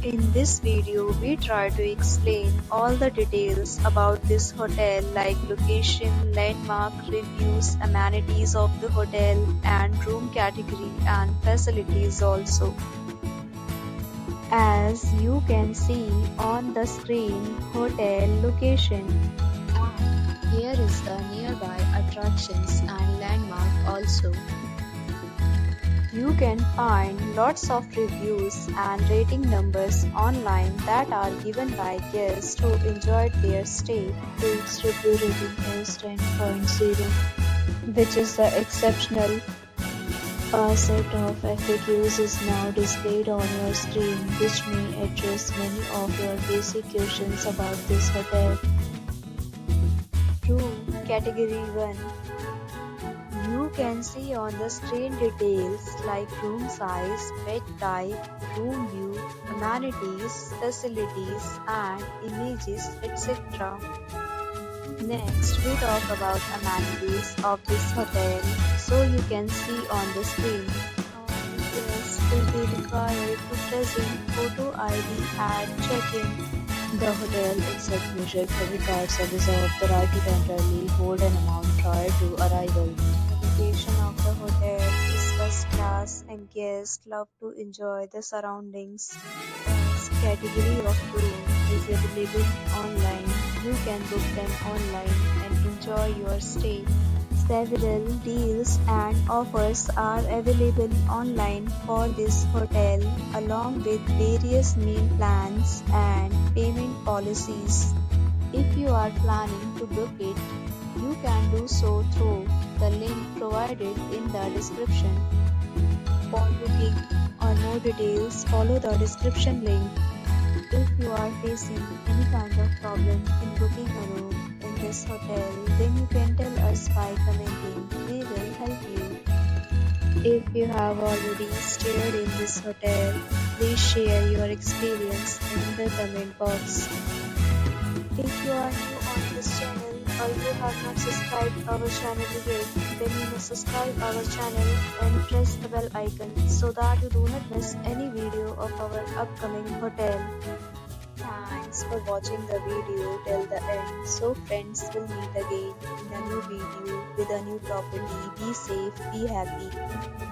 In this video, we try to explain all the details about this hotel like location, landmark, reviews, amenities of the hotel, and room category and facilities also. As you can see on the screen, hotel location. And here is the nearby attractions and landmark also. You can find lots of reviews and rating numbers online that are given by guests who enjoyed their stay. Its review rating is 10.0, which is the exceptional. A set of FAQs is now displayed on your screen, which may address many of your basic questions about this hotel. Room Category 1. You can see on the screen details like room size, bed type, room view, amenities, facilities, and images, etc. Next, we talk about amenities of this hotel, so you can see on the screen. Guests will be required to present photo ID at check-in. The hotel accepts major credit cards and reserves the right to temporarily hold an amount prior to arrival. The location of the hotel is first class and guests love to enjoy the surroundings. Next, category of room is available online. You can book them online and enjoy your stay. Several deals and offers are available online for this hotel, along with various meal plans and payment policies. If you are planning to book it, you can do so through the link provided in the description. For booking or more details, follow the description link. If you are facing any kind of problem in booking a room in this hotel, then you can tell us by commenting. We will help you. If you have already stayed in this hotel, please share your experience in the comment box. If you are new on this channel or you have not subscribed our channel yet, then you must subscribe our channel and press the bell icon so that you do not miss any video of our upcoming hotel. Thanks for watching the video till the end. So friends, will meet again in a new video with a new property. Be safe, be happy.